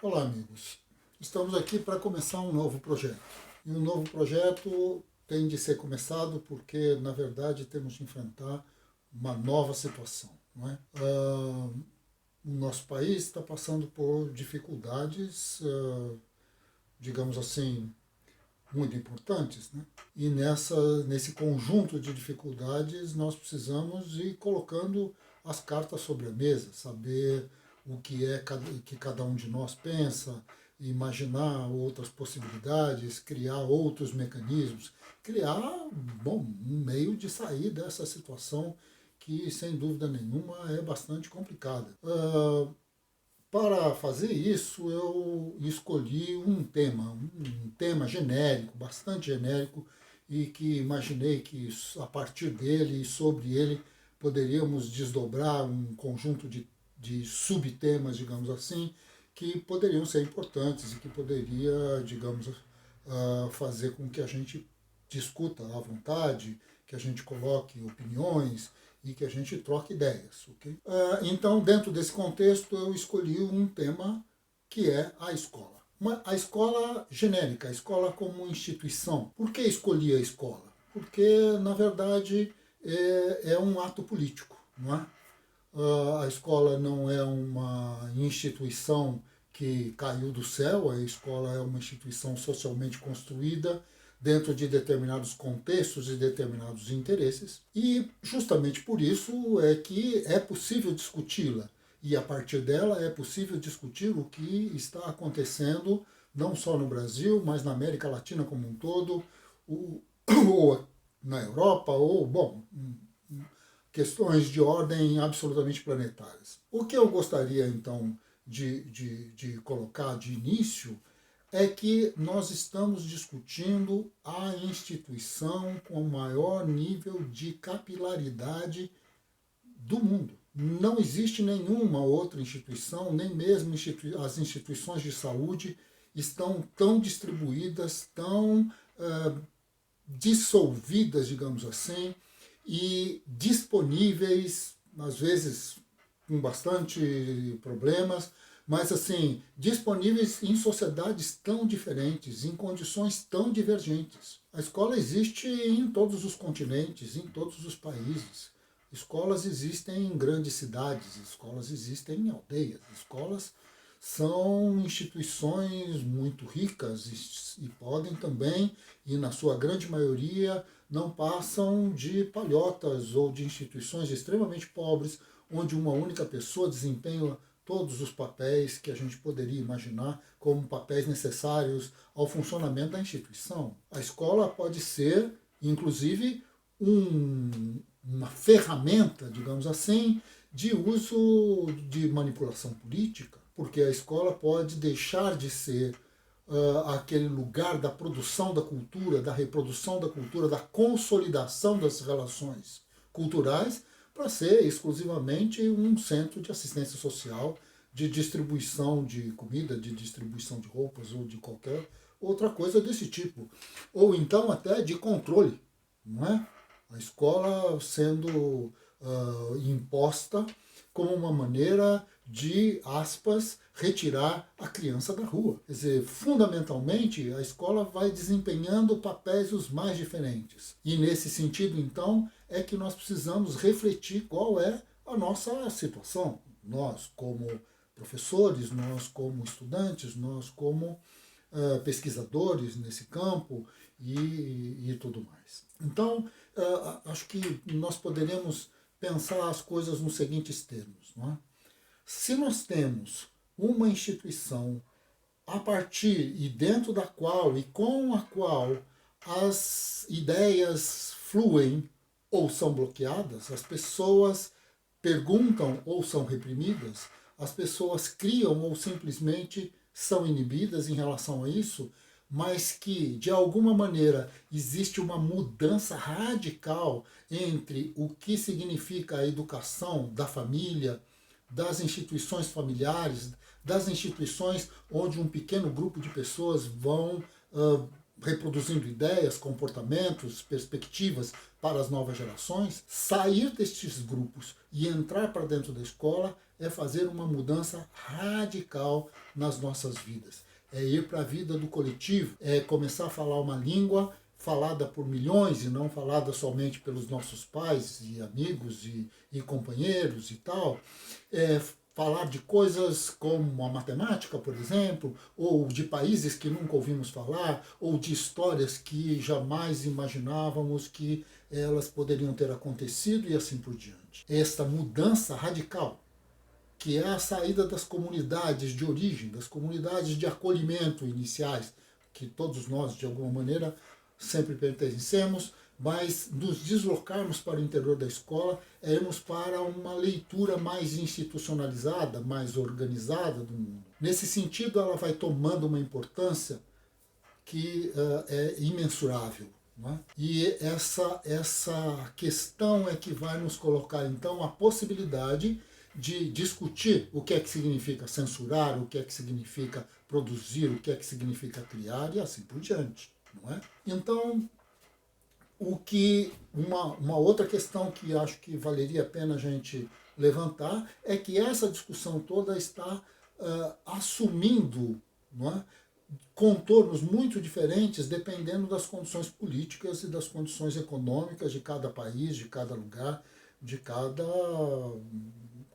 Olá, amigos. Estamos aqui para começar um novo projeto. E um novo projeto tem de ser começado porque, na verdade, temos de enfrentar uma nova situação. Não é? O nosso país está passando por dificuldades, digamos assim, muito importantes. Né? E nesse conjunto de dificuldades, nós precisamos ir colocando as cartas sobre a mesa, saber o que é que cada um de nós pensa, imaginar outras possibilidades, criar outros mecanismos, criar, bom, um meio de sair dessa situação que, sem dúvida nenhuma, é bastante complicada. Para fazer isso, eu escolhi um tema genérico, bastante genérico, e que imaginei que a partir dele e sobre ele poderíamos desdobrar um conjunto de subtemas, digamos assim, que poderiam ser importantes e que poderia, digamos, fazer com que a gente discuta à vontade, que a gente coloque opiniões e que a gente troque ideias. Okay? Então, dentro desse contexto, eu escolhi um tema que é a escola. A escola genérica, a escola como instituição. Por que escolhi a escola? Porque, na verdade, é um ato político. Não é? A escola não é uma instituição que caiu do céu, a escola é uma instituição socialmente construída dentro de determinados contextos e determinados interesses, e justamente por isso é que é possível discuti-la, e a partir dela é possível discutir o que está acontecendo não só no Brasil, mas na América Latina como um todo, ou na Europa, ou, bom, questões de ordem absolutamente planetárias. O que eu gostaria, então, de colocar de início é que nós estamos discutindo a instituição com o maior nível de capilaridade do mundo. Não existe nenhuma outra instituição, nem mesmo as instituições de saúde estão tão distribuídas, tão dissolvidas, digamos assim, e disponíveis, às vezes com bastante problemas, mas assim, disponíveis em sociedades tão diferentes, em condições tão divergentes. A escola existe em todos os continentes, em todos os países. Escolas existem em grandes cidades, escolas existem em aldeias, escolas são instituições muito ricas e podem também, e na sua grande maioria, não passam de palhotas ou de instituições extremamente pobres, onde uma única pessoa desempenha todos os papéis que a gente poderia imaginar como papéis necessários ao funcionamento da instituição. A escola pode ser, inclusive, uma ferramenta, digamos assim, de uso de manipulação política, porque a escola pode deixar de ser aquele lugar da produção da cultura, da reprodução da cultura, da consolidação das relações culturais, para ser exclusivamente um centro de assistência social, de distribuição de comida, de distribuição de roupas ou de qualquer outra coisa desse tipo. Ou então até de controle, não é? A escola sendo imposta como uma maneira de, aspas, retirar a criança da rua. Quer dizer, fundamentalmente, a escola vai desempenhando papéis os mais diferentes. E nesse sentido, então, é que nós precisamos refletir qual é a nossa situação. Nós, como professores, nós, como estudantes, nós, como pesquisadores nesse campo e tudo mais. Então, acho que nós poderemos pensar as coisas nos seguintes termos. Não é? Se nós temos uma instituição a partir e dentro da qual e com a qual as ideias fluem ou são bloqueadas, as pessoas perguntam ou são reprimidas, as pessoas criam ou simplesmente são inibidas em relação a isso, mas que de alguma maneira existe uma mudança radical entre o que significa a educação da família, das instituições familiares, das instituições onde um pequeno grupo de pessoas vão reproduzindo ideias, comportamentos, perspectivas para as novas gerações, sair destes grupos e entrar para dentro da escola é fazer uma mudança radical nas nossas vidas. É ir para a vida do coletivo, é começar a falar uma língua falada por milhões e não falada somente pelos nossos pais e amigos e companheiros e tal. É falar de coisas como a matemática, por exemplo, ou de países que nunca ouvimos falar, ou de histórias que jamais imaginávamos que elas poderiam ter acontecido e assim por diante. Esta mudança radical, que é a saída das comunidades de origem, das comunidades de acolhimento iniciais, que todos nós, de alguma maneira, sempre pertencemos, mas nos deslocarmos para o interior da escola, é irmos para uma leitura mais institucionalizada, mais organizada do mundo. Nesse sentido, ela vai tomando uma importância que é imensurável. Não é? E essa questão é que vai nos colocar, então, a possibilidade de discutir o que é que significa censurar, o que é que significa produzir, o que é que significa criar e assim por diante. Não é? Então, uma outra questão que acho que valeria a pena a gente levantar é que essa discussão toda está assumindo, não é, contornos muito diferentes dependendo das condições políticas e das condições econômicas de cada país, de cada lugar, de cada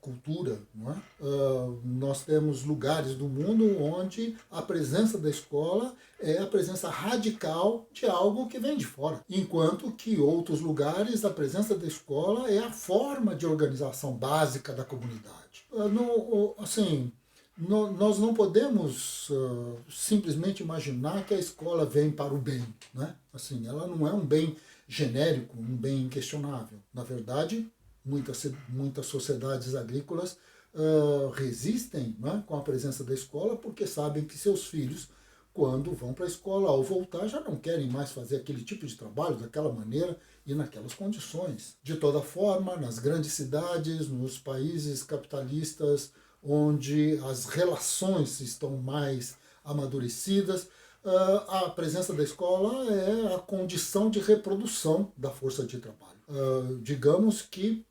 cultura. Não é? Nós temos lugares do mundo onde a presença da escola é a presença radical de algo que vem de fora, enquanto que outros lugares a presença da escola é a forma de organização básica da comunidade. Nós não podemos simplesmente imaginar que a escola vem para o bem. Né? Assim, ela não é um bem genérico, um bem inquestionável. Na verdade, muitas sociedades agrícolas resistem, né, com a presença da escola porque sabem que seus filhos, quando vão para a escola, ao voltar, já não querem mais fazer aquele tipo de trabalho daquela maneira e naquelas condições. De toda forma, nas grandes cidades, nos países capitalistas, onde as relações estão mais amadurecidas, a presença da escola é a condição de reprodução da força de trabalho. Digamos que,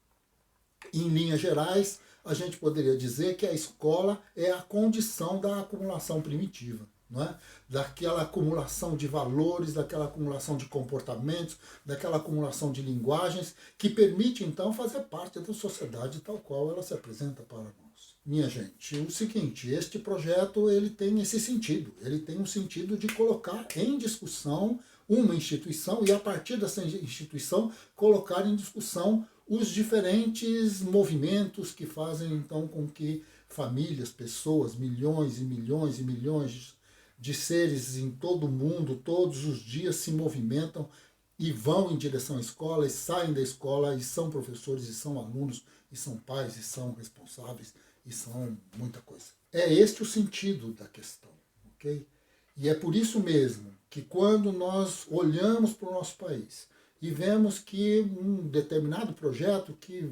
em linhas gerais, a gente poderia dizer que a escola é a condição da acumulação primitiva. Não é? Daquela acumulação de valores, daquela acumulação de comportamentos, daquela acumulação de linguagens, que permite, então, fazer parte da sociedade tal qual ela se apresenta para nós. Minha gente, o seguinte, este projeto ele tem esse sentido, ele tem um sentido de colocar em discussão uma instituição e, a partir dessa instituição, colocar em discussão os diferentes movimentos que fazem, então, com que famílias, pessoas, milhões e milhões e milhões de seres em todo o mundo, todos os dias se movimentam e vão em direção à escola, e saem da escola, e são professores, e são alunos, e são pais, e são responsáveis, e são muita coisa. É este o sentido da questão, ok? E é por isso mesmo que quando nós olhamos para o nosso país e vemos que um determinado projeto que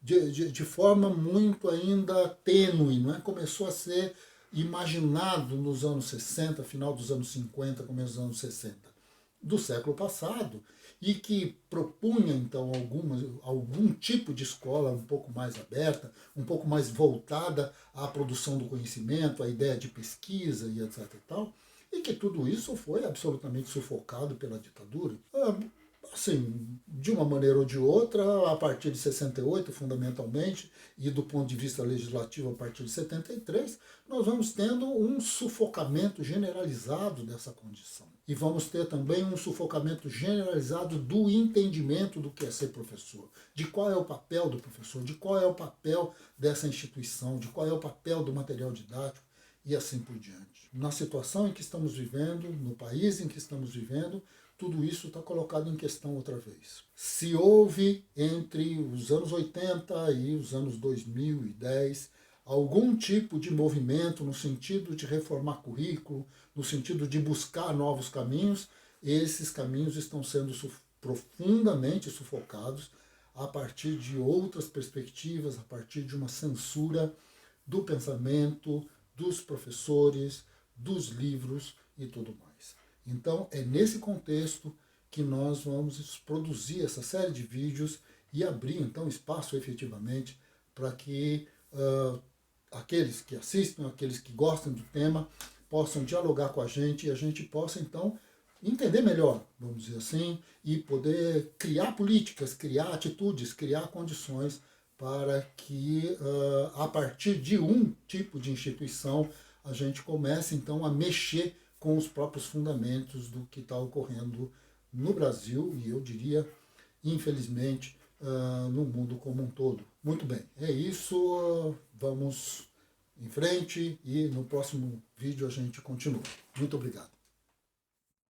de forma muito ainda tênue, não é? Começou a ser imaginado nos anos 60, final dos anos 50, começo dos anos 60 do século passado, e que propunha então algum tipo de escola um pouco mais aberta, um pouco mais voltada à produção do conhecimento, à ideia de pesquisa e etc. e tal, e que tudo isso foi absolutamente sufocado pela ditadura. Assim, de uma maneira ou de outra, a partir de 68, fundamentalmente, e do ponto de vista legislativo a partir de 73, nós vamos tendo um sufocamento generalizado dessa condição. E vamos ter também um sufocamento generalizado do entendimento do que é ser professor, de qual é o papel do professor, de qual é o papel dessa instituição, de qual é o papel do material didático e assim por diante. Na situação em que estamos vivendo, no país em que estamos vivendo, tudo isso está colocado em questão outra vez. Se houve entre os anos 80 e os anos 2010 algum tipo de movimento no sentido de reformar currículo, no sentido de buscar novos caminhos, esses caminhos estão sendo profundamente sufocados a partir de outras perspectivas, a partir de uma censura do pensamento, dos professores, dos livros e tudo mais. Então, é nesse contexto que nós vamos produzir essa série de vídeos e abrir, então, espaço efetivamente para que aqueles que assistem, aqueles que gostam do tema, possam dialogar com a gente e a gente possa, então, entender melhor, vamos dizer assim, e poder criar políticas, criar atitudes, criar condições para que, a partir de um tipo de instituição, a gente comece, então, a mexer com os próprios fundamentos do que está ocorrendo no Brasil e, eu diria, infelizmente, no mundo como um todo. Muito bem, é isso, vamos em frente e no próximo vídeo a gente continua. Muito obrigado.